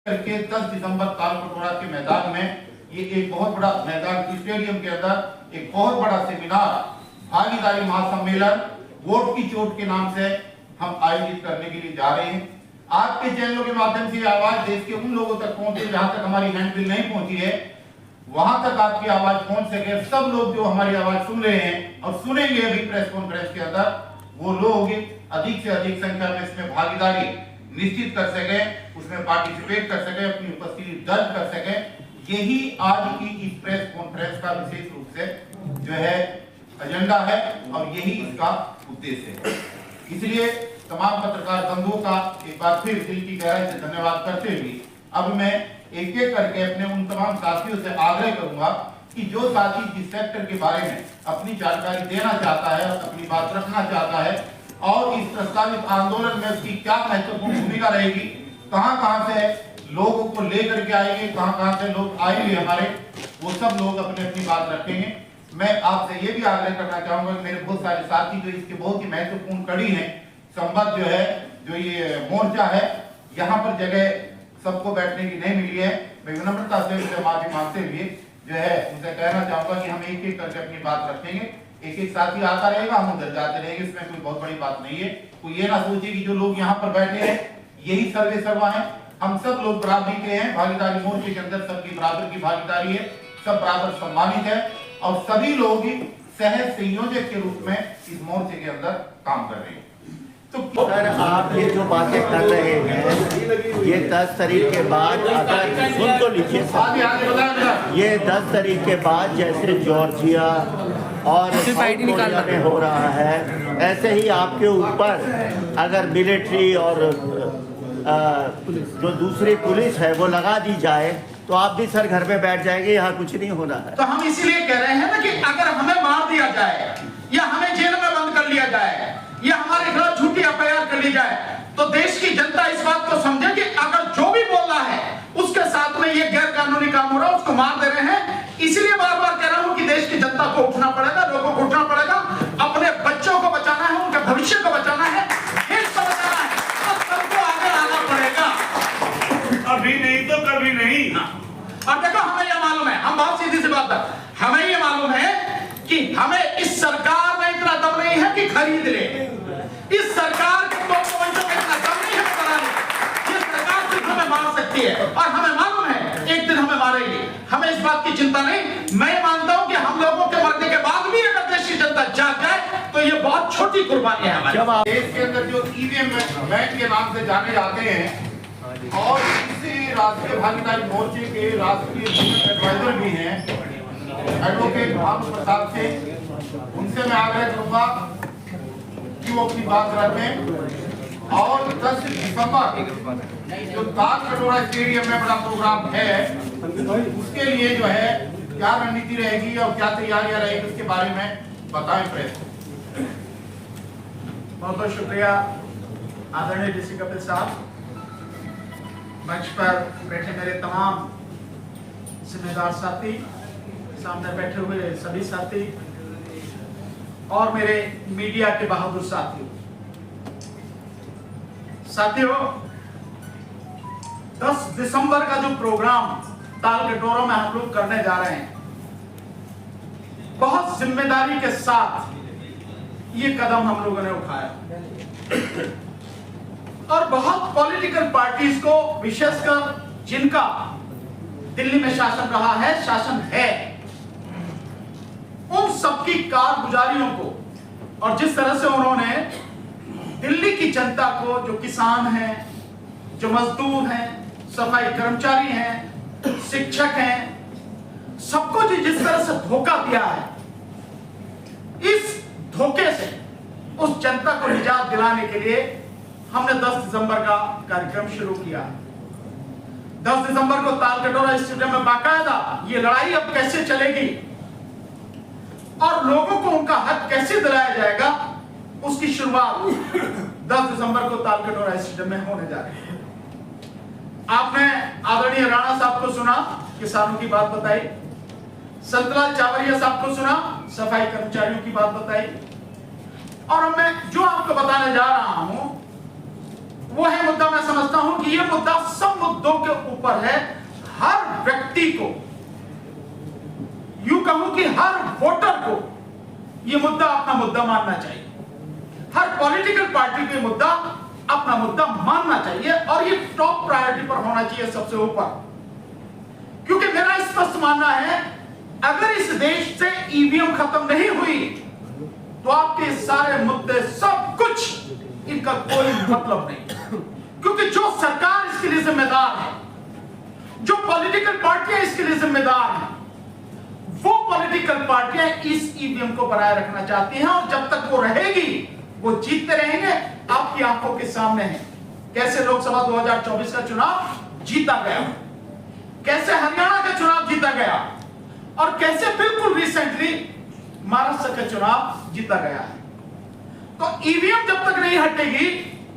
करके 10 दिसंबर तालकटोरा के मैदान में ये एक बहुत बड़ा मैदान स्टेडियम के अंदर एक बहुत बड़ा सेमिनार भागीदारी महासम्मेलन वोट की चोट के नाम से हम आयोजित करने के लिए जा रहे हैं। आपके चैनलों के माध्यम से आवाज देश के उन लोगों तक पहुंचे जहां तक हमारी हैंडबिल नहीं पहुंची है, वहां तक आपकी आवाज पहुंच सके। सब लोग जो हमारी आवाज सुन रहे हैं और सुनेंगे अभी प्रेस कॉन्फ्रेंस के अंदर, वो लोग अधिक से अधिक संख्या में इसमें भागीदारी निश्चित कर सके, उसमें पार्टिसिपेट कर सके, अपनी उपस्थिति दर्ज कर सके। यही आज की इस प्रेस कॉन्फ्रेंस का विशेष रूप से जो है एजेंडा है और यही इसका उद्देश्य है। इसलिए तमाम पत्रकार बंधुओं का एक बार फिर दिल की गहराई से धन्यवाद करते हुए अब मैं एक एक करके अपने उन तमाम साथियों से आग्रह करूंगा कि जो साथी जिस सेक्टर के बारे में अपनी जानकारी देना चाहता है, अपनी बात रखना चाहता है और इस प्रस्तावित आंदोलन में उसकी क्या महत्वपूर्ण भूमिका रहेगी, कहां से लोगों को लेकर के आएंगे, कहां से लोग आएंगे हमारे, वो सब लोग अपनी अपनी बात रखेंगे। मैं आपसे ये भी आग्रह करना चाहूंगा कि मेरे बहुत सारे साथी जो इसके बहुत ही महत्वपूर्ण कड़ी हैं, संबद्ध जो है, जो ये मोर्चा है, यहाँ पर जगह सबको बैठने की नहीं मिली है। मैं विनम्रता से उनसे माफी मांगते हुए जो है उनसे कहना चाहूंगा कि हम एक एक करके अपनी बात रखेंगे। एक एक साथी आता रहेगा, हम उधर जाते रहेंगे, इसमें कोई बहुत बड़ी बात नहीं है। कोई ये ना सोचे कि जो लोग यहाँ पर बैठे हैं यही सर्वे सर्वा है। हम सब लोग बराबरी के हैं, भागीदारी मोर्चे के अंदर सबकी बराबर की भागीदारी है, सब बराबर सम्मानित है और सभी लोग सहज संयोजक के रूप में इस मोर्चे के अंदर काम कर रहे हैं। तो सर, आप ये जो बातें कर रहे हैं, ये 10 तारीख के बाद, अगर सुन तो लीजिए सर, ये 10 तारीख के बाद जैसे जॉर्जिया और कोरिया में हो रहा है, ऐसे ही आपके ऊपर अगर मिलिट्री और जो दूसरी पुलिस है वो लगा दी जाए तो आप भी सर घर में बैठ जाएंगे, यहाँ कुछ नहीं होना है। तो हम इसीलिए कह रहे हैं ना कि अगर हमें मार दिया जाए या हमें जेल में बंद कर लिया जाए या हमारे खिलाफ झूठी एफआईआर कर ली जाए तो देश की जनता इस बात को समझे कि अगर जो भी बोल रहा है उसके साथ में ये गैर कानूनी काम हो रहा है, उसको मार दे रहे हैं। इसीलिए बार बार कह रहा हूं कि देश की जनता को उठना पड़ेगा, लोगों को उठना पड़ेगा, अपने बच्चों को बचाना है, उनके भविष्य को बचाना है, देश को बचाना है, तो सबको आगे आना पड़ेगा। अभी नहीं तो कभी नहीं। और देखो, हमें यह मालूम है, हम बहुत सीधी सी बात है, हमें यह मालूम है कि हमें इस सरकार में इतना दम नहीं है कि खरीद ले। इस सरकार के तो इतना दम नहीं है कराने। ये सरकार सिर्फ हमें मार सकती है और हमें मालूम है एक दिन हमें मारेगी। हमें इस बात की चिंता नहीं। मैं मानता हूं कि हम लोगों के मरने के बाद भी अगर देश की जनता जाग जाए तो ये बहुत छोटी कुर्बानी है हमारे। देश के अंदर जो ईवीएम बैंक के नाम से जाने जाते हैं और इसी राष्ट्रीय भागीदारी मोर्चे के राष्ट्रीय एडवाइजर भी हैं एडवोकेट भानु प्रसाद से, उनसे मैं आग्रह करूंगा कि वो अपनी बात रखें और 10 दिसंबर जो तालकटोरा स्टेडियम में बड़ा प्रोग्राम है उसके लिए जो है क्या रणनीति रहेगी और क्या तैयारियां रहेगी उसके बारे में बताएं प्रेस। बहुत बहुत शुक्रिया आदरणीय डीसी कपिल साहब, मंच पर बैठे मेरे तमाम जिम्मेदार साथी, सामने बैठे हुए सभी साथी और मेरे मीडिया के बहादुर साथियों, 10 दिसंबर का जो प्रोग्राम तालकटोरा में हम लोग करने जा रहे हैं, बहुत जिम्मेदारी के साथ ये कदम हम लोगों ने उठाया और बहुत पॉलिटिकल पार्टीज को, विशेषकर जिनका दिल्ली में शासन रहा है, शासन है, उन सबकी कारगुजारियों को और जिस तरह से उन्होंने दिल्ली की जनता को, जो किसान हैं, जो मजदूर हैं, सफाई कर्मचारी हैं, शिक्षक हैं, सबको जिस तरह से धोखा दिया है, इस धोखे से उस जनता को निजात दिलाने के लिए हमने 10 दिसंबर का कार्यक्रम शुरू किया। 10 दिसंबर को तालकटोरा स्टेडियम में बाकायदा ये लड़ाई अब कैसे चलेगी और लोगों को उनका हक कैसे दिलाया जाएगा, उसकी शुरुआत 10 दिसंबर को तालकटोरा स्टेडियम में होने जा रही है। आपने आदरणीय राणा साहब को सुना, किसानों की बात बताई, संतलाल चावरिया साहब को सुना, सफाई कर्मचारियों की बात बताई, और मैं जो आपको बताने जा रहा हूं वो है मुद्दा, मैं समझता हूं कि ये मुद्दा सब मुद्दों के ऊपर है। हर व्यक्ति को, यूं कहूं कि हर वोटर को ये मुद्दा अपना मुद्दा मानना चाहिए। हर पॉलिटिकल पार्टी को मुद्दा अपना मुद्दा मानना चाहिए और ये टॉप प्रायोरिटी पर होना चाहिए, सबसे ऊपर। क्योंकि मेरा स्पष्ट मानना है, अगर इस देश से ईवीएम खत्म नहीं हुई तो आपके सारे मुद्दे, सब कुछ, इनका कोई मतलब नहीं। क्योंकि जो सरकार इसके लिए जिम्मेदार है, जो पॉलिटिकल पार्टियां इसके लिए जिम्मेदार हैं, वो पॉलिटिकल पार्टियां इस ईवीएम को बनाए रखना चाहती हैं और जब तक वो रहेगी वो जीतते रहेंगे। आपकी आंखों के सामने है कैसे लोकसभा 2024 का चुनाव जीता गया, कैसे हरियाणा का चुनाव जीता गया और कैसे बिल्कुल रिसेंटली महाराष्ट्र का चुनाव जीता गया है। तो ईवीएम जब तक नहीं हटेगी,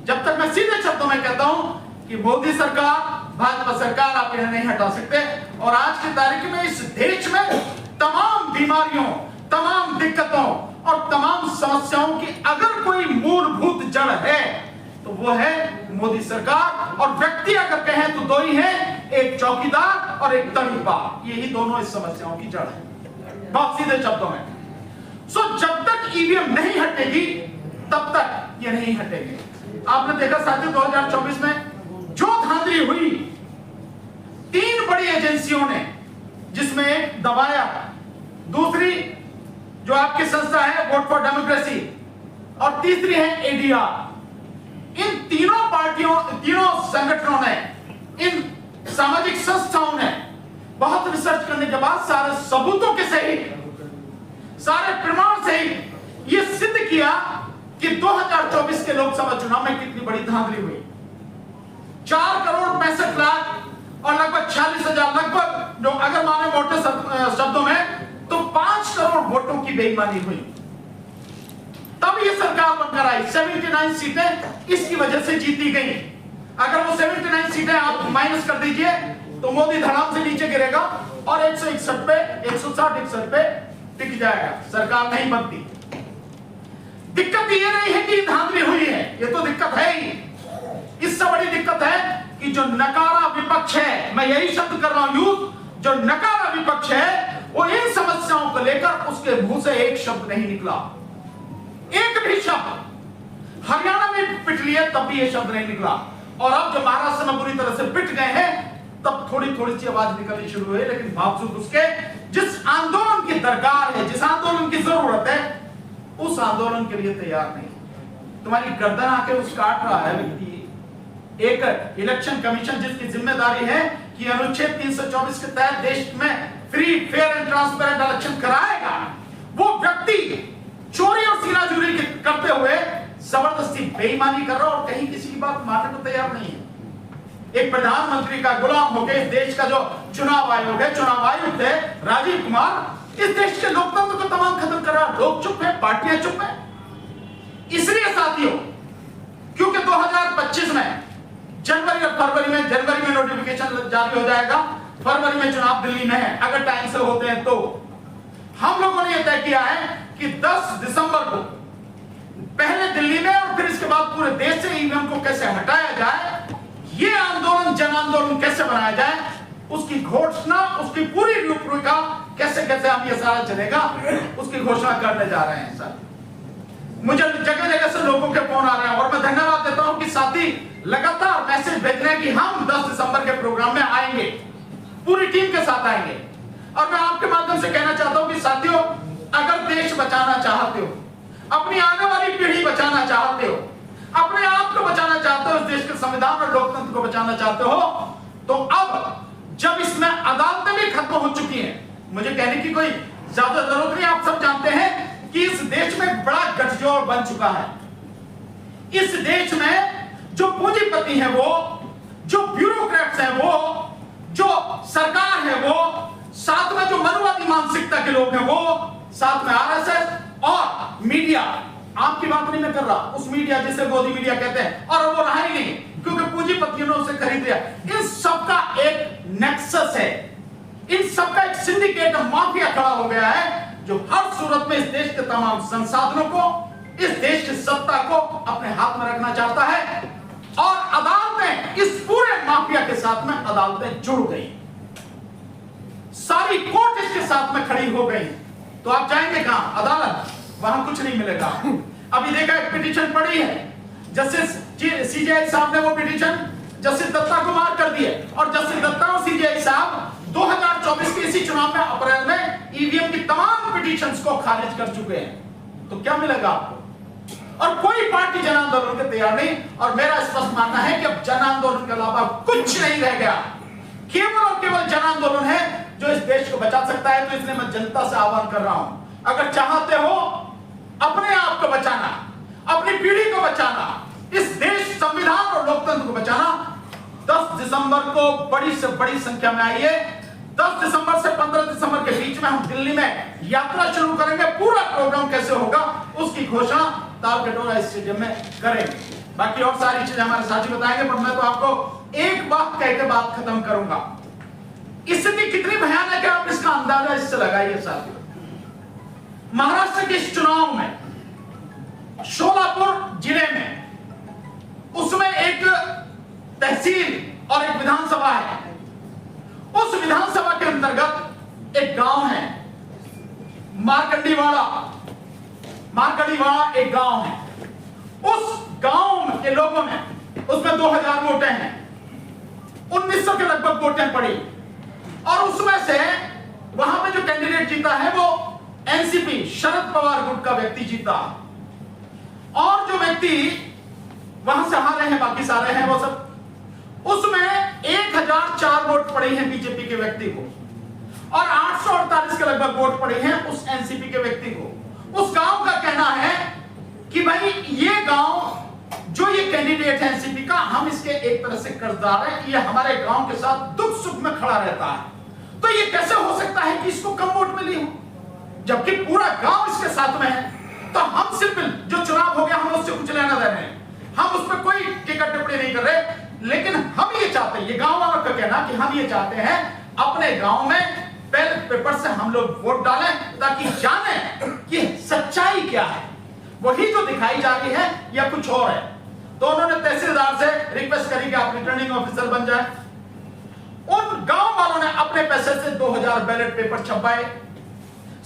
जब तक, मैं सीधे शब्दों में कहता हूं कि मोदी सरकार, भाजपा सरकार आप इन्हें नहीं हटा सकते। और आज की तारीख में इस देश में तमाम बीमारियों, तमाम दिक्कतों और तमाम समस्याओं की अगर कोई मूलभूत जड़ है तो वो है मोदी सरकार। और व्यक्ति अगर कहें तो दो ही हैं, एक चौकीदार और एक तड़ीपार। यही दोनों इस समस्याओं की जड़ है, बहुत सीधे शब्दों में। सो जब तक ईवीएम नहीं हटेगी तब तक ये नहीं हटेगी। आपने देखा साथियों 2024 में जो धांधली हुई, 3 बड़ी एजेंसियों ने, जिसमें एक दबाया, दूसरी जो आपकी संस्था है वोट फॉर डेमोक्रेसी और तीसरी है एडीआर। इन तीनों पार्टियों, तीनों संगठनों ने, इन सामाजिक संस्थाओं ने बहुत रिसर्च करने के बाद, सारे सबूतों के सहित, सारे प्रमाण सहित यह सिद्ध किया कि 2024 के लोकसभा चुनाव में कितनी बड़ी धांधली हुई। 4 करोड़ 65 लाख और लगभग 46,000, लगभग, जो अगर माने मोटे शब्दों में तो 5 करोड़ वोटों की बेईमानी हुई। तब ये सरकार बनकर आई। 79 सीटें इसकी वजह से जीती गई। अगर वो 79 सीटें आप माइनस कर दीजिए तो मोदी धड़ाम से नीचे गिरेगा और 161 पे, 160-161 पे टिक जाएगा, सरकार नहीं बनती। दिक्कत ये नहीं है कि धांधली हुई है, ये तो दिक्कत है ही। इससे बड़ी दिक्कत है कि जो नकारा विपक्ष है, मैं यही शब्द कर रहा हूं यूज, जो नकारा विपक्ष है वो इन समस्याओं को लेकर उसके मुंह से एक शब्द नहीं निकला, एक भी शब्द। हरियाणा में पिट लिए तब भी ये शब्द नहीं निकला और अब जब महाराष्ट्र में पूरी तरह से पिट गए हैं तब थोड़ी थोड़ी सी आवाज निकलनी शुरू हुई। लेकिन बावजूद उसके, जिस आंदोलन की दरकार है, जिस आंदोलन की जरूरत है, उस आंदोलन के लिए तैयार नहीं। तुम्हारी गर्दन आके उस काट रहा है व्यक्ति। एक इलेक्शन कमीशन जिसकी जिम्मेदारी है कि अनुच्छेद 324 के तहत देश में free, fair and transparent election कराएगा, वो व्यक्ति चोरी और सीनाजूरी करते हुए जबरदस्ती बेईमानी कर रहा और कहीं किसी की बात मानने को तैयार नहीं है। एक प्रधानमंत्री का गुलाम होकर इस देश का जो चुनाव आयोग है, चुनाव आयुक्त है राजीव कुमार, इस देश के लोकतंत्र को तमाम खत्म कर रहा। लोग चुप है, पार्टियां चुप है। इसलिए साथियों, क्योंकि 2025 में जनवरी और फरवरी में, जनवरी में नोटिफिकेशन जारी हो जाएगा, फरवरी में चुनाव दिल्ली में है, अगर टाइम से होते हैं तो। हम लोगों ने यह तय किया है कि 10 दिसंबर को पहले दिल्ली में और फिर इसके बाद पूरे देश से ईवीएम को कैसे हटाया जाए, ये आंदोलन, जन आंदोलन कैसे बनाया जाए, उसकी घोषणा, उसकी पूरी रूपरेखा कैसे कैसे हम ये सारा चलेगा, उसकी घोषणा करने जा रहे हैं। सर, मुझे जगह जगह से लोगों के फोन आ रहे हैं और मैं धन्यवाद देता हूं कि साथी लगातार मैसेज भेज रहे हैं कि हम 10 दिसंबर के प्रोग्राम में आएंगे, पूरी टीम के साथ आएंगे। और मैं आपके माध्यम से कहना चाहता हूं कि साथियों, अगर देश बचाना चाहते हो, अपनी आने वाली पीढ़ी बचाना चाहते हो, अपने आप को बचाना चाहते हो, इस देश के संविधान और लोकतंत्र को बचाना चाहते हो, तो अब जब इसमें अदालतें भी खत्म हो चुकी हैं, मुझे कहने की कोई ज्यादा जरूरत नहीं, आप सब जानते हैं कि इस देश में बड़ा गठजोड़ बन चुका है। इस देश में जो पूंजीपति है वो, जो ब्यूरोक्रेट्स है वो, जो सरकार है वो, साथ में जो मनुवादी मानसिकता के लोग हैं वो, साथ में आरएसएस और मीडिया, आपकी बात नहीं मैं कर रहा, उस मीडिया जिसे गोदी मीडिया कहते हैं, और वो रहा ही नहीं क्योंकि पूंजीपतियों ने उसे खरीद लिया। इन सबका एक नेक्सस है, इन सबका एक सिंडिकेट, माफिया खड़ा हो गया है जो हर सूरत में इस देश के तमाम संसाधनों को, इस देश की सत्ता को अपने हाथ में रखना चाहता है। और में इस पूरे माफिया के साथ में अदालतें जुड़ गई, सारी कोर्ट इसके साथ में खड़ी हो गई। तो आप जाएंगे कहां? अदालत, वहां कुछ नहीं मिलेगा। अभी देखा एक पिटीशन पड़ी है, जस्टिस सीजेआई साहब ने वो पिटीशन जस्टिस दत्ता को मार कर दिए, और जस्टिस दत्ता और सीजेआई साहब 2024 के इसी चुनाव में अप्रैल में ईवीएम की तमाम पिटीशंस को खारिज कर चुके हैं। तो क्या मिलेगा आपको? और कोई पार्टी जन आंदोलन के तैयार नहीं। और मेरा स्पष्ट मानना है कि अब जन आंदोलन के अलावा कुछ नहीं रह गया। केवल और केवल जन आंदोलन है जो इस देश को बचा सकता है। तो इसलिए मैं जनता से आह्वान कर रहा हूं, अगर चाहते हो अपने आप को बचाना, अपनी पीढ़ी को बचाना, इस देश, संविधान और लोकतंत्र को बचाना, 10 दिसंबर को बड़ी से बड़ी संख्या में आइए। 10 दिसंबर से 15 दिसंबर के बीच में हम दिल्ली में यात्रा शुरू करेंगे। पूरा प्रोग्राम कैसे होगा उसकी घोषणा तालकटोरा स्टेडियम में करेंगे। बाकी और सारी चीजें हमारे साथी बताएंगे, पर मैं तो आपको एक बात कह के बात खत्म करूंगा। स्थिति कितनी भयानक है आप इसका अंदाजा इससे लगाइए साथियों। महाराष्ट्र के इस चुनाव में शोलापुर जिले में, उसमें एक तहसील और एक विधानसभा है। उस विधानसभा के अंतर्गत एक गांव है मारकंडीवाड़ा एक गांव है। उस गांव के लोगों ने, उसमें 2000 वोटें हैं, 1900 के लगभग वोटें पड़ी, और उसमें से वहां पे जो कैंडिडेट जीता है वो एनसीपी शरद पवार गुट का व्यक्ति जीता, और जो व्यक्ति वहां से हारे हैं, बाकी सारे हैं वो सब, उसमें 1004 वोट पड़े हैं बीजेपी के व्यक्ति को, और 848 के लगभग वोट पड़े हैं उस एनसीपी के व्यक्ति को। उस गांव का कहना है कि भाई ये गांव जो ये कैंडिडेट है एनसीपी का, हम इसके एक तरह से कर्जदार हैं, ये हमारे गांव के साथ दुख सुख में खड़ा रहता है। तो ये कैसे हो सकता है कि इसको कम वोट मिली हो, जबकि पूरा गांव इसके साथ में है। तो हम सिर्फ जो चुनाव हो गया हम उससे कुछ लेना देना है, हम उस पर कोई टीका टिप्पणी नहीं कर रहे, लेकिन हम ये चाहते हैं, ये गांव वालों का कहना कि हम ये चाहते हैं अपने गांव में बैलेट पेपर से हम लोग वोट डालें, ताकि जाने कि सच्चाई क्या है, वही जो दिखाई जा रही है या कुछ और है। तो उन्होंने तहसीलदार से रिक्वेस्ट करी कि आप रिटर्निंग ऑफिसर बन जाए। उन गांव वालों ने अपने पैसे से 2000 बैलेट पेपर छपवाए,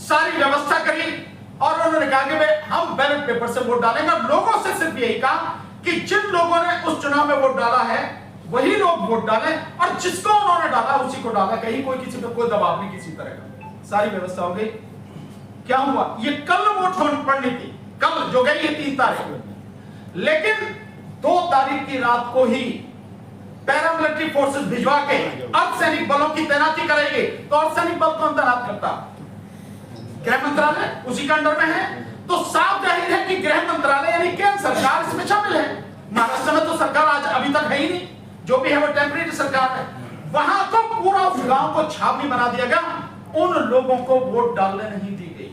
सारी व्यवस्था करी, और उन्होंने कहा कि भाई हम बैलेट पेपर से वोट डालेंगे। लोगों से सिर्फ यही कहा कि जिन लोगों ने उस चुनाव में वोट डाला है वही लोग वोट डालें, और जिसको उन्होंने डाला उसी को डाला, कहीं कोई किसी पे कोई दबाव नहीं किसी तरह का। सारी व्यवस्था हो गई। क्या हुआ? ये कल वोट पड़नी थी, कल जो गई है 3 तारीख, लेकिन 2 तारीख की रात को ही पैरामिलिट्री फोर्सेस भिजवा के अर्धसैनिक बलों की तैनाती करेगी। तो अर्धसैनिक बल कौन तैनात करता? गृह मंत्रालय, उसी के अंडर में है। तो साफ जाहिर है कि गृह मंत्रालय यानी केंद्र सरकार इसमें शामिल है। महाराष्ट्र में तो सरकार आज अभी तक है ही नहीं, जो भी है वो टेम्परेरी सरकार है। वहां तो पूरा उस गांव को छावनी बना दिया गया, उन लोगों को वोट डालने नहीं दी गई।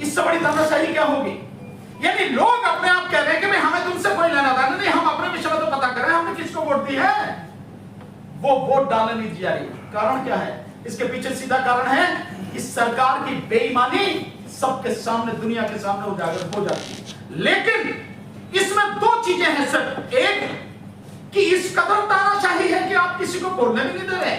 इससे बड़ी तानाशाही क्या होगी? यानी लोग अपने आप कह रहे हैं कि भाई हमें तुमसे कोई लेना देना नहीं, हम अपने विषय में तो पता करें हमने किसको वोट दी है, वो वोट डालने नहीं दी जा रही। कारण क्या है? इसके पीछे सीधा कारण है कि सरकार की बेईमानी सबके सामने, दुनिया के सामने उजागर हो जाती है। लेकिन इसमें 2 चीजें हैं सर। एक कि इस कदर तानाशाही है कि आप किसी को बोलने भी नहीं दे रहे,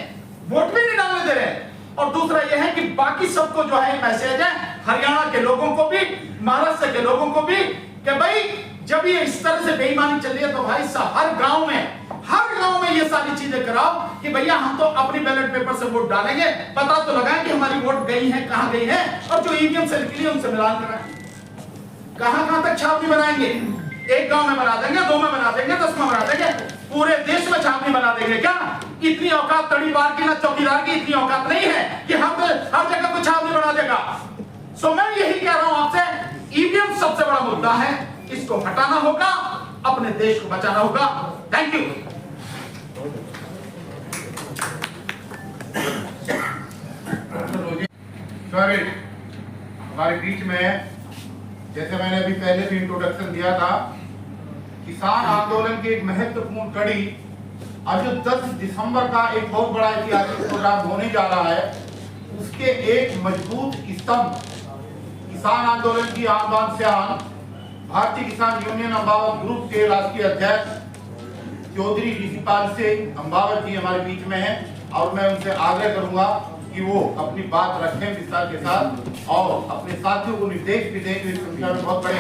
वोट भी नहीं डालने दे रहे, और दूसरा यह है कि बाकी सबको जो है मैसेज है हरियाणा के लोगों को भी, महाराष्ट्र के लोगों को भी, कि भाई जब ये इस तरह से बेईमानी चल रही है तो भाई हर गांव में ये सारी चीजें कराओ कि भैया हम तो अपनी बैलेट पेपर से वोट डालेंगे, पता तो लगाएं कि हमारी वोट गई है, कहां गई है, और जो ईवीएम से निकली है उनसे मिलान कराएं। कहां तक छावनी बनाएंगे? एक गांव में बना देंगे, 2 में बना देंगे, 10 में बना देंगे, पूरे देश में छावनी बना देंगे क्या? इतनी औकात तड़ीवार की ना चौकीदार की इतनी औकात नहीं है कि हर जगह को छावनी बना देगा। सो मैं यही कह रहा हूं आपसे, ईवीएम सबसे बड़ा मुद्दा है, इसको हटाना होगा, अपने देश को बचाना होगा। Thank you. सॉरी, हमारे बीच में, जैसे मैंने अभी पहले भी इंट्रोडक्शन दिया था, किसान आंदोलन की एक महत्वपूर्ण कड़ी अब जो 10 दिसंबर का एक बहुत बड़ा ऐतिहासिक प्रोग्राम होने जा रहा है, उसके एक मजबूत स्तंभ किसान आंदोलन की आन बान शान भारतीय किसान यूनियन अम्बावत ग्रुप के राष्ट्रीय अध्यक्ष चौधरी ऋषिपाल से अम्बावत जी हमारे बीच में हैं और मैं उनसे आग्रह करूंगा कि वो अपनी बात रखें विस्तार के साथ और अपने साथियों को निर्देश भी दें। इस संख्या में बहुत बड़े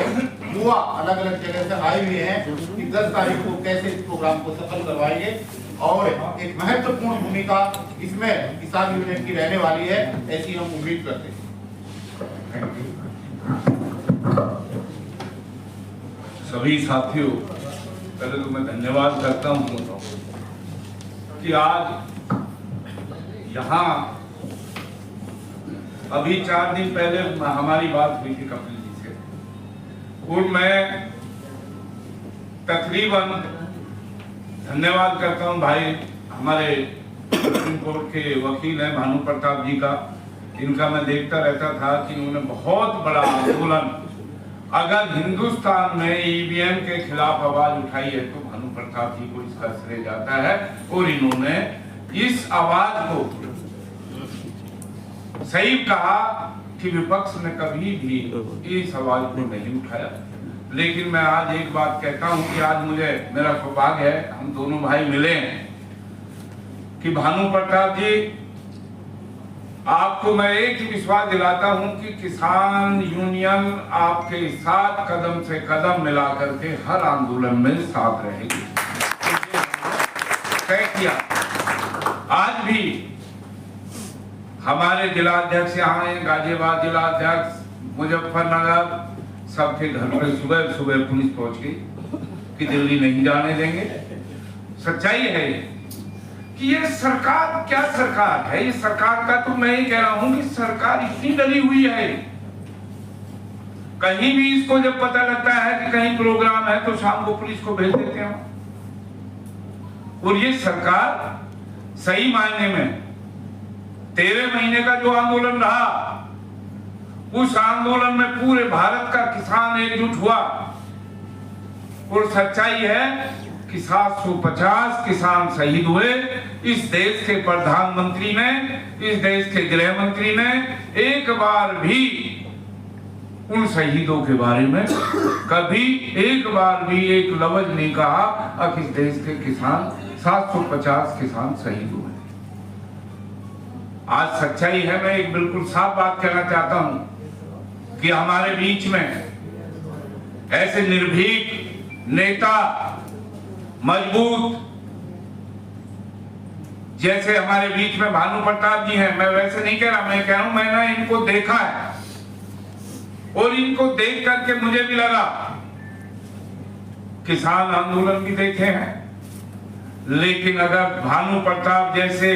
युवा अलग अलग जगह से आए हुए हैं कि 10 तारीख को कैसे इस प्रोग्राम को सफल करवाएंगे और एक महत्वपूर्ण भूमिका इसमें किसान यूनियन की रहने वाली है, ऐसी हम उम्मीद करते हैं। सभी साथियों, पहले तो मैं धन्यवाद करता हूँ कि आज यहाँ अभी 4 दिन पहले हमारी बात हुई थी कपिल जी से और मैं तकरीबन धन्यवाद करता हूँ भाई हमारे सुप्रीम कोर्ट के वकील हैं भानु प्रताप जी का। इनका मैं देखता रहता था कि उन्होंने बहुत बड़ा आंदोलन, अगर हिंदुस्तान में ईवीएम के खिलाफ आवाज उठाई है तो भानु प्रताप जी को इसका श्रेय जाता है और इन्होंने इस आवाज को सही कहा कि विपक्ष ने कभी भी इस आवाज को नहीं उठाया। लेकिन मैं आज एक बात कहता हूं कि आज मुझे मेरा सौभाग्य है, हम दोनों भाई मिले हैं कि भानु प्रताप जी, आपको मैं एक ही विश्वास दिलाता हूं कि किसान यूनियन आपके साथ कदम से कदम मिला करके हर आंदोलन में साथ रहेगी। तय किया। आज भी हमारे जिलाध्यक्ष यहाँ हैं, गाजियाबाद जिलाध्यक्ष, मुजफ्फरनगर, सबके घर पर सुबह सुबह पुलिस पहुंच गई कि दिल्ली नहीं जाने देंगे। सच्चाई है कि ये सरकार क्या सरकार है। ये सरकार का तो मैं ही कह रहा हूं कि सरकार इतनी डरी हुई है, कहीं भी इसको जब पता लगता है कि कहीं प्रोग्राम है तो शाम को पुलिस को भेज देते हैं। और ये सरकार सही मायने में 13 महीने का जो आंदोलन रहा, उस आंदोलन में पूरे भारत का किसान एकजुट हुआ और सच्चाई है कि 750 किसान शहीद हुए। इस देश के प्रधानमंत्री ने, इस देश के गृह मंत्री ने एक बार भी उन शहीदों के बारे में कभी एक बार भी एक लफ्ज नहीं कहा कि इस देश के किसान 750 किसान शहीद हुए। आज सच्चाई है, मैं एक बिल्कुल साफ बात कहना चाहता हूं कि हमारे बीच में ऐसे निर्भीक नेता, मजबूत, जैसे हमारे बीच में भानु प्रताप जी हैं। मैं वैसे नहीं कह रहा, मैं कह रहा हूं मैंने इनको देखा है और इनको देख करके मुझे भी लगा, किसान आंदोलन भी देखे हैं, लेकिन अगर भानु प्रताप जैसे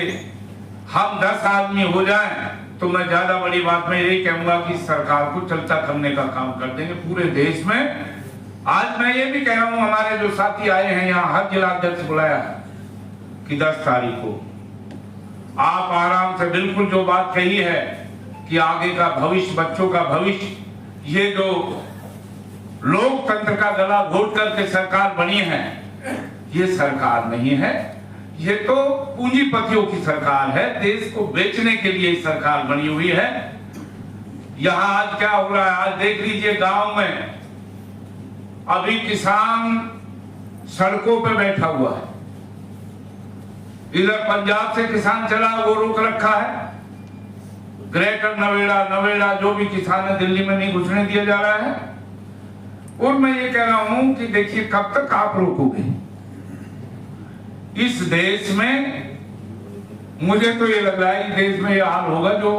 हम 10 आदमी हो जाएं तो मैं ज्यादा बड़ी बात में यही कहूंगा कि सरकार को चलता करने का काम कर देंगे पूरे देश में। आज मैं ये भी कह रहा हूं, हमारे जो साथी आए हैं यहाँ, हर जिलाध्यक्ष बुलाया है कि 10 तारीख को आप आराम से बिल्कुल जो बात कही है कि आगे का भविष्य, बच्चों का भविष्य, ये जो लोकतंत्र का गला घोट करके सरकार बनी है, ये सरकार नहीं है, ये तो पूंजीपतियों की सरकार है। देश को बेचने के लिए सरकार बनी हुई है। यहां आज क्या हो रहा है, आज देख लीजिए गांव में अभी किसान सड़कों पे बैठा हुआ है। इधर पंजाब से किसान चला, वो रोक रखा है। ग्रेटर नवेड़ा जो भी किसान है दिल्ली में नहीं घुसने दिया जा रहा है। और मैं ये कह रहा हूं कि देखिए कब तक आप रोकोगे इस देश में। मुझे तो ये लग रहा है कि देश में ये हाल होगा जो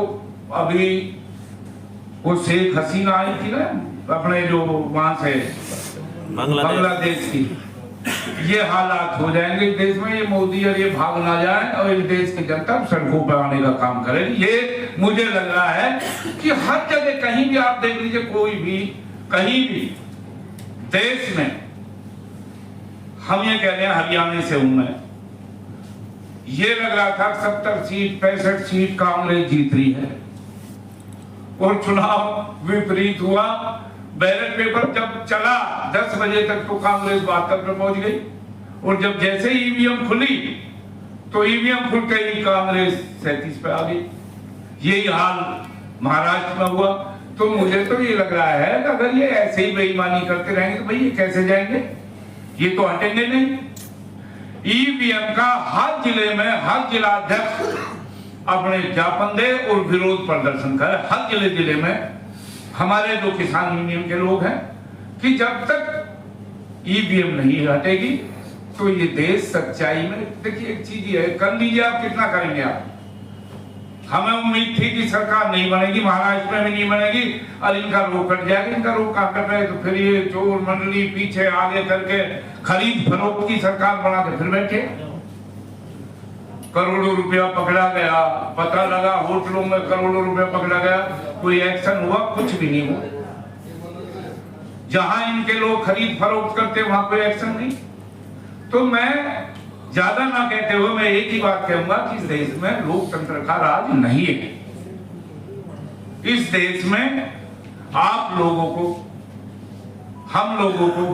अभी वो शेख हसीना आई थी ना, अपने जो वहां से बांग्लादेश की, ये हालात हो जाएंगे देश में। ये मोदी और ये भाग ना जाए और इस देश की जनता सड़कों पर आने का काम करे। ये मुझे लग रहा है कि हर जगह कहीं भी आप देख लीजिए, कोई भी कहीं भी देश में, हम ये कह रहे हैं हरियाणा से हूं मैं, ये लग रहा था 70 सीट 65 सीट कांग्रेस जीत रही है और चुनाव विपरीत हुआ। बैलेट पेपर जब चला 10 बजे तक तो कांग्रेस 72 पर पहुंच गई और जब जैसे ही ईवीएम खुली तो ईवीएम खुलते ही कांग्रेस 37 पे आ गई। यही हाल महाराष्ट्र में हुआ। तो मुझे तो ये लग रहा है कि अगर ये ऐसे ही बेईमानी करते रहेंगे तो भाई ये कैसे जाएंगे, ये तो हटेंगे नहीं। ईवीएम का हर जिले में हर जिला अध्यक्ष अपने ज्ञापन दे और विरोध प्रदर्शन करे, हर जिले में। हमारे जो किसान यूनियन के लोग हैं कि जब तक ईवीएम नहीं हटेगी तो ये देश सच्चाई में, देखिए एक चीज है, कर लीजिए आप, कितना करेंगे आप। हमें उम्मीद थी कि सरकार नहीं बनेगी, महाराष्ट्र में भी नहीं बनेगी और इनका रोक कट जाएगा। इनका रोक कट रहे तो फिर ये चोर मंडली पीछे आगे करके खरीद फरोख्त की सरकार बना के फिर बैठे। करोड़ों रुपया पकड़ा गया, पता लगा होटलों में करोड़ों रुपया पकड़ा गया, कोई एक्शन हुआ? कुछ भी नहीं हुआ। जहां इनके लोग खरीद फरोख्त करते वहां कोई एक्शन नहीं। तो मैं ज्यादा ना कहते हुए मैं एक ही बात कहूंगा कि इस देश में लोकतंत्र का राज नहीं है। इस देश में आप लोगों को, हम लोगों को,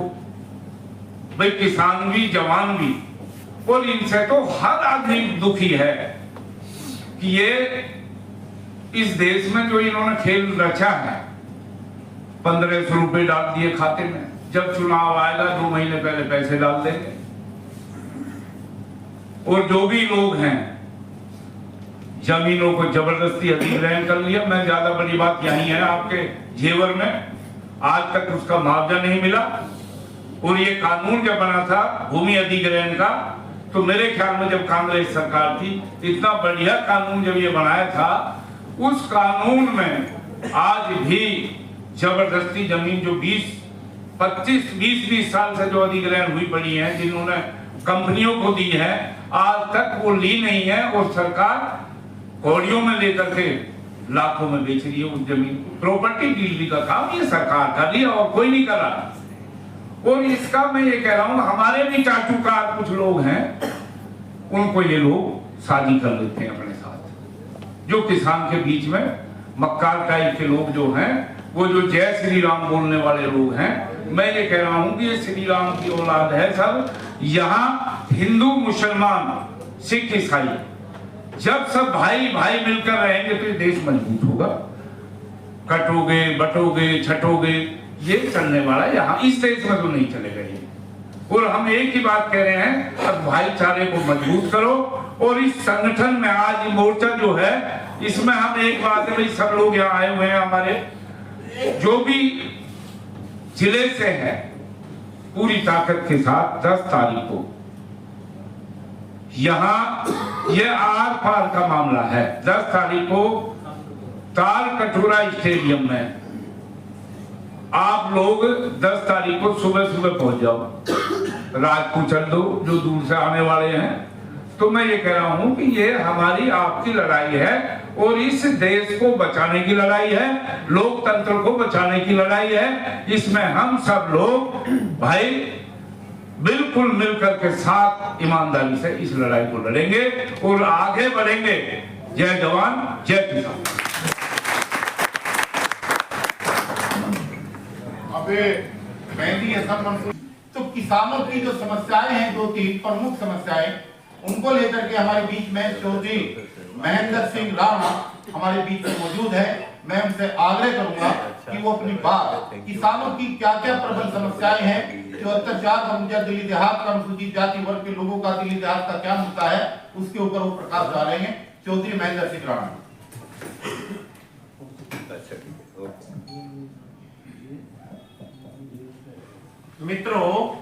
भाई किसान भी जवान भी, और इनसे तो हर आदमी दुखी है कि ये इस देश में जो इन्होंने खेल रचा है, 1500 रुपए डाल दिए खाते में, जब चुनाव आएगा 2 महीने पहले पैसे डाल देंगे। और जो भी लोग हैं जमीनों को जबरदस्ती अधिग्रहण कर लिया। मैं ज्यादा बड़ी बात यही है, आपके जेवर में आज तक उसका मुआवजा नहीं मिला। और ये कानून जब बना था भूमि अधिग्रहण का, तो मेरे ख्याल में जब कांग्रेस सरकार थी, इतना बढ़िया कानून जब ये बनाया था, उस कानून में आज भी जबरदस्ती जमीन जो 20-20 साल से जो अधिग्रहण हुई पड़ी है, जिन्होंने कंपनियों को दी है, आज तक वो ली नहीं है। और सरकार कौड़ियों में लेकर के लाखों में बेच रही है उस जमीन को। प्रॉपर्टी डीलिंग का काम ये सरकार कर रही है और कोई नहीं कर रहा। और इसका मैं ये कह रहा हूं, हमारे भी चाचूकार कुछ लोग हैं, उनको ये लोग शादी कर लेते हैं अपने साथ। जो किसान के बीच में मक्कार टाइप के लोग जो हैं, वो जो जय श्री राम बोलने वाले लोग हैं, मैं ये कह रहा हूं कि ये श्री राम की औलाद है सब। यहाँ हिंदू मुसलमान सिख ईसाई जब सब भाई भाई मिलकर रहेंगे तो ये देश मजबूत होगा। कटोगे बटोगे छटोगे ये चलने वाला यहाँ इस देश में तो नहीं चलेगा ये। और हम एक ही बात कह रहे हैं, अब भाईचारे को मजबूत करो। और इस संगठन में आज मोर्चा जो है, इसमें हम एक बात है, भाई सब लोग यहाँ आए हुए हैं, हमारे जो भी जिले से है, पूरी ताकत के साथ 10 तारीख को यहाँ ये आर पार का मामला है। 10 तारीख को ताल कटोरा स्टेडियम में आप लोग 10 तारीख को सुबह सुबह पहुंच जाओ। रात को चल दो जो दूर से आने वाले हैं। तो मैं ये कह रहा हूं कि ये हमारी आपकी लड़ाई है और इस देश को बचाने की लड़ाई है, लोकतंत्र को बचाने की लड़ाई है। इसमें हम सब लोग भाई बिल्कुल मिलकर के साथ ईमानदारी से इस लड़ाई को लड़ेंगे और आगे बढ़ेंगे। जय जवान जय किसान। तो किसानों की जो समस्याएं हैं, 2-3 प्रमुख समस्याएं, उनको लेकर के हमारे बीच में चौधरी महेंद्र सिंह राणा हमारे बीच में मौजूद है। मैं उनसे आग्रह करूंगा कि वो अपनी बात, किसानों की क्या क्या प्रबल समस्याएं हैं, 74 का मुद्दा, दिल्ली देहात का, अनुसूचित जाति वर्ग के लोगों का दिल्ली देहात का क्या मुद्दा है, उसके ऊपर वो प्रकाश डालेंगे। चौधरी महेंद्र सिंह राणा। मित्रों,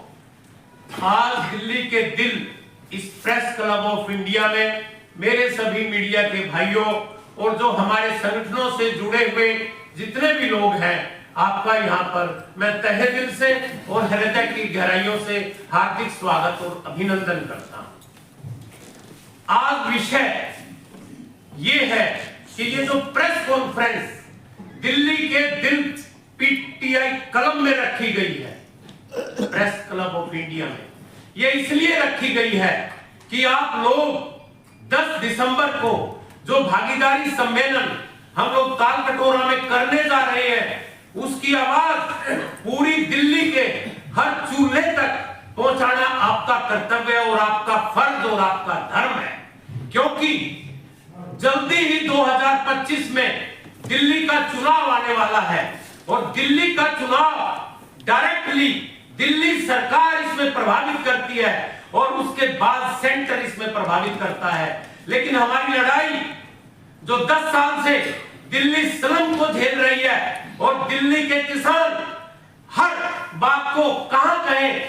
आज दिल्ली के दिल इस प्रेस क्लब ऑफ इंडिया में मेरे सभी मीडिया के भाइयों और जो हमारे संगठनों से जुड़े हुए जितने भी लोग हैं, आपका यहाँ पर मैं तहे दिल से और हृदय की गहराइयों से हार्दिक स्वागत और अभिनंदन करता हूं। आज विषय ये है कि ये जो प्रेस कॉन्फ्रेंस दिल्ली के दिल पीटीआई क्लब में रखी गई है, प्रेस क्लब ऑफ इंडिया में, ये इसलिए रखी गई है कि आप लोग 10 दिसंबर को जो भागीदारी सम्मेलन हम लोग ताल कटोरा में करने जा रहे हैं, उसकी आवाज पूरी दिल्ली के हर चूल्हे तक पहुंचाना आपका कर्तव्य और आपका फर्ज और आपका धर्म है। क्योंकि जल्दी ही 2025 में दिल्ली का चुनाव आने वाला है और दिल्ली का चुनाव डायरेक्टली दिल्ली सरकार इसमें प्रभावित करती है और उसके बाद सेंटर इसमें प्रभावित करता है। लेकिन हमारी लड़ाई जो 10 साल से दिल्ली स्लम को झेल रही है और दिल्ली के किसान हर बात को कहां कहें,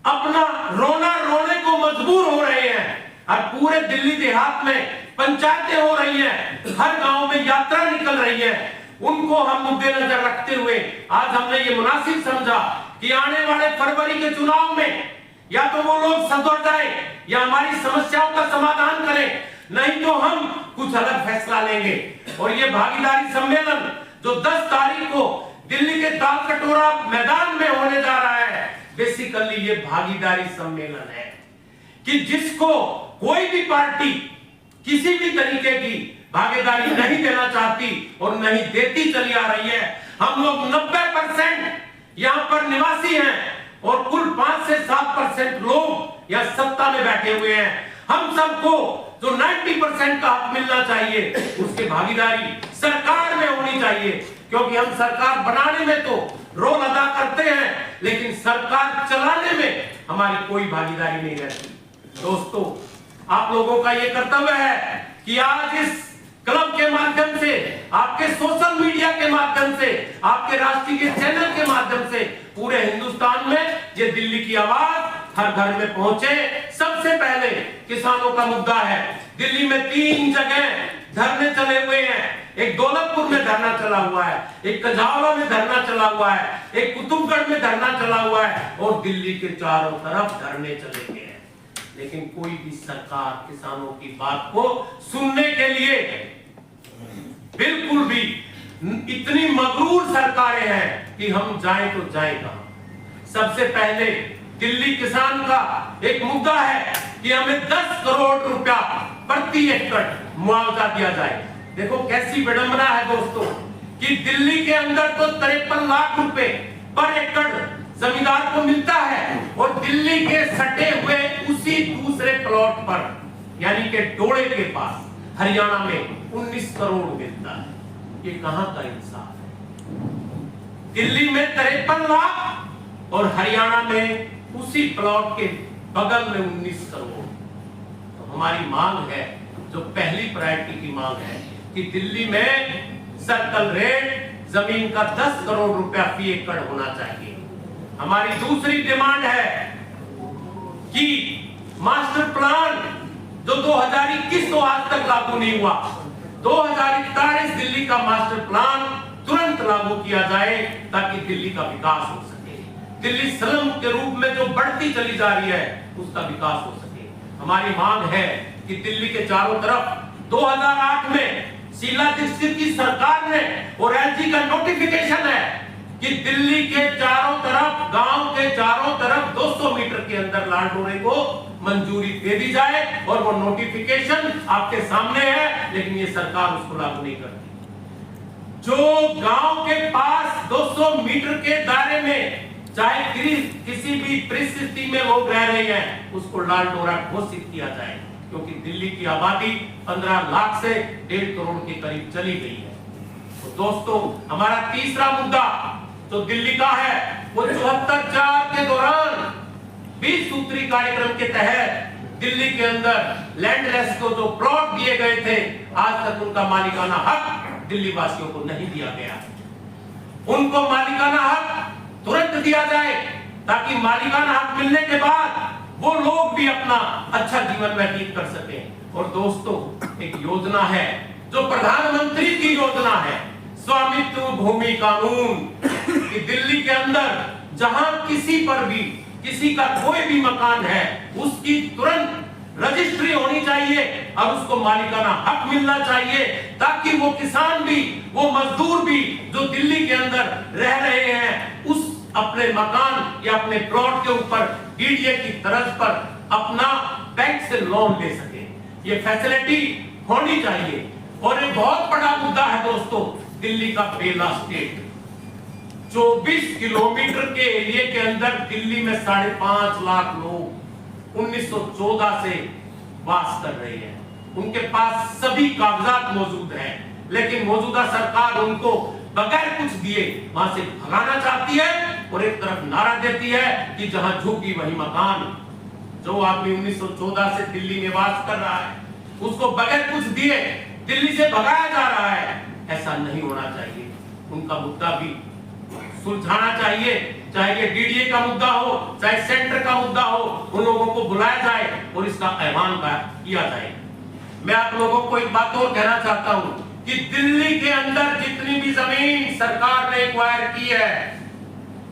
अपना रोना रोने को मजबूर हो रहे हैं। और पूरे दिल्ली देहात में पंचायतें हो रही हैं, हर गांव में यात्रा निकल रही है। उनको हम मद्देनजर रखते हुए आज हमने ये मुनासिब समझा कि आने वाले फरवरी के चुनाव में या तो वो लोग सदर जाए या हमारी समस्याओं का समाधान करें, नहीं तो हम कुछ अलग फैसला लेंगे। और ये भागीदारी सम्मेलन जो 10 तारीख को दिल्ली के तालकटोरा मैदान में होने जा रहा है, बेसिकली ये भागीदारी सम्मेलन है कि जिसको कोई भी पार्टी किसी भी तरीके की भागीदारी नहीं देना चाहती और नहीं देती चली आ रही है। हम लोग 90% यहां पर निवासी हैं और कुल 5 से 7% लोग यहां सत्ता में बैठे हुए हैं। हम सबको जो 90% का हक मिलना चाहिए उसकी भागीदारी सरकार में होनी चाहिए, क्योंकि हम सरकार बनाने में तो रोल अदा करते हैं लेकिन सरकार चलाने में हमारी कोई भागीदारी नहीं रहती। दोस्तों, आप लोगों का यह कर्तव्य है कि आज इस क्लब के माध्यम से, आपके सोशल मीडिया के माध्यम से, आपके राष्ट्रीय चैनल के माध्यम से पूरे हिंदुस्तान में ये दिल्ली की आवाज हर घर में पहुंचे। सबसे पहले किसानों का मुद्दा है। दिल्ली में 3 जगह धरने चले हुए हैं। एक दौलतपुर में धरना चला हुआ है, एक कजावड़ा में धरना चला हुआ है, एक कुतुबगढ़ में धरना चला हुआ है और दिल्ली के चारों तरफ धरने चले गए हैं। लेकिन कोई भी सरकार किसानों की बात को सुनने के लिए बिल्कुल भी, इतनी मगरूर सरकारें हैं कि हम जाएं तो जाएं कहां। सबसे पहले दिल्ली किसान का एक मुद्दा है कि हमें 10 करोड़ रुपया प्रति एकड़ मुआवजा दिया जाए। देखो कैसी विडंबना है दोस्तों कि दिल्ली के अंदर तो 53 लाख रुपए पर एकड़ जमींदार को मिलता है और दिल्ली के सटे हुए उसी दूसरे प्लॉट पर यानी कि डोड़े के पास हरियाणा में 19 करोड़ मिलता है। ये कहां का इंसाफ है? दिल्ली में 53 लाख और हरियाणा में उसी प्लॉट के बगल में 19 करोड़। तो हमारी मांग है, जो पहली प्रायोरिटी की मांग है कि दिल्ली में सर्कल रेट जमीन का 10 करोड़ रुपया फी एकड़ होना चाहिए। हमारी दूसरी डिमांड है कि मास्टर प्लान जो 2021 तो आज तक लागू नहीं हुआ, 2041 दिल्ली का मास्टर प्लान तुरंत लागू किया जाए ताकि दिल्ली का विकास हो सके। दिल्ली स्लम के रूप में जो बढ़ती चली जा रही है उसका विकास हो सके। हमारी मांग है कि दिल्ली के चारों तरफ 2008 में शीला दीक्षित की सरकार ने और एलजी का नोटिफिकेशन है कि दिल्ली के चारों तरफ, गांव के चारों तरफ 200 मीटर के अंदर लाल डोरे को मंजूरी दे दी जाए और वो नोटिफिकेशन आपके सामने है, लेकिन ये सरकार उसको लागू नहीं करती। जो गांव के पास 200 मीटर के दायरे में चाहे किसी भी परिस्थिति में लोग रह रहे हैं उसको लाल डोरा घोषित किया जाए, क्योंकि दिल्ली की आबादी 15 लाख से 1.5 करोड़ के करीब चली गई है। तो दोस्तों, हमारा तीसरा मुद्दा जो दिल्ली का है वो 74/4 के दौरान 20 सूत्री कार्यक्रम के तहत दिल्ली के अंदर लैंडलेस को जो प्लॉट दिए गए थे, आज तक उनका मालिकाना हक दिल्ली वासियों को नहीं दिया गया। उनको मालिकाना हक तुरंत दिया जाए ताकि मालिकाना हक मिलने के बाद वो लोग भी अपना अच्छा जीवन व्यतीत कर सकें। और दोस्तों, एक योजना है जो प्रधानमंत्री की योजना है, स्वामित्व भूमि कानून, कि दिल्ली के अंदर जहां किसी पर भी किसी का कोई भी मकान है उसकी तुरंत रजिस्ट्री होनी चाहिए और उसको मालिकाना हक मिलना चाहिए, ताकि वो किसान भी, वो मजदूर भी जो दिल्ली के अंदर रह रहे हैं उस अपने मकान या अपने प्लॉट के ऊपर डीडीए की तर्ज पर अपना बैंक से लोन ले सके। ये फैसिलिटी होनी चाहिए। और एक बहुत बड़ा मुद्दा है दोस्तों, दिल्ली का बेला स्टेट। 24 किलोमीटर के एरिया के अंदर दिल्ली में 5.5 लाख लोग 1914 से वास कर रहे हैं। उनके पास सभी कागजात मौजूद हैं, लेकिन मौजूदा सरकार उनको बगैर कुछ दिए वहां से भगाना चाहती है और एक तरफ नारा देती है कि जहां झुकी वही मकान। जो आदमी 1914 से दिल्ली में वास कर रहा है, उसको बगैर कुछ दिए दिल्ली से भगाया जा रहा है। ऐसा नहीं होना चाहिए। उनका मुद्दा भी सुलझाना चाहिए, चाहे ये डीडीए का मुद्दा हो, चाहे सेंटर का मुद्दा हो, उन लोगों को बुलाया जाए और इसका ऐवान किया जाए। मैं आप लोगों को एक बात और कहना चाहता हूं कि दिल्ली के अंदर जितनी भी जमीन सरकार ने एक्वायर की है,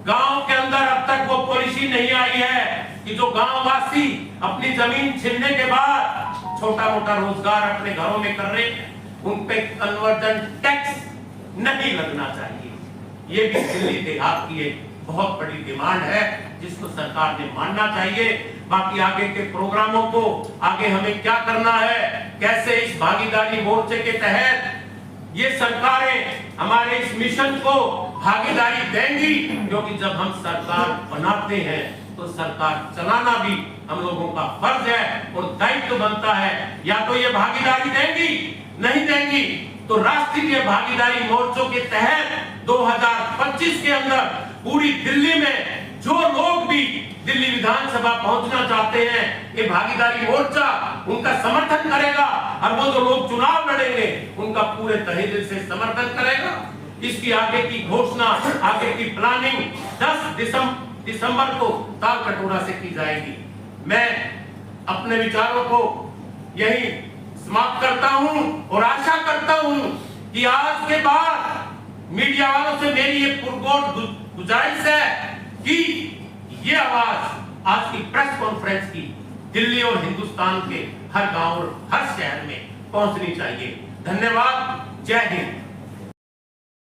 गांव के अंदर अब तक वो पॉलिसी नहीं आई है कि जो गांववासी अपनी जमीन छीनने के बाद छोटा मोटा रोजगार अपने घरों में कर रहे हैं, उन पे कन्वर्जन टैक्स नहीं लगना चाहिए। ये भी दिल्ली देहात की एक बहुत बड़ी डिमांड है जिसको सरकार ने मानना चाहिए। बाकी आगे के प्रोग्रामों को आगे हमें क्या करना है, कैसे इस भागीदारी मोर्चे के तहत ये सरकारें हमारे इस मिशन को भागीदारी देंगी, क्योंकि जब हम सरकार बनाते हैं तो सरकार चलाना भी हम लोगों का फर्ज है और दायित्व बनता है। या तो ये भागीदारी देंगी, नहीं देंगी तो राष्ट्रीय भागीदारी मोर्चों के तहत 2025 के अंदर पूरी दिल्ली में जो लोग भी दिल्ली विधानसभा पहुंचना चाहते हैं, ये भागीदारी मोर्चा उनका समर्थन करेगा और वो जो लोग चुनाव लड़ेंगे उनका पूरे तहे दिल से समर्थन करेगा। इसकी आगे की घोषणा, आगे की प्लानिंग 10 दिसंबर को ताल कटोरा से की जाएगी। मैं अपने विचारों को यही समाप्त करता हूं और आशा करता हूं कि आज के बाद मीडिया वालों से मेरी ये पुरगोट गुजारिश है कि ये आवाज आज की प्रेस कॉन्फ्रेंस की दिल्ली और हिंदुस्तान के हर गांव और हर शहर में पहुंचनी चाहिए। धन्यवाद। जय हिंद।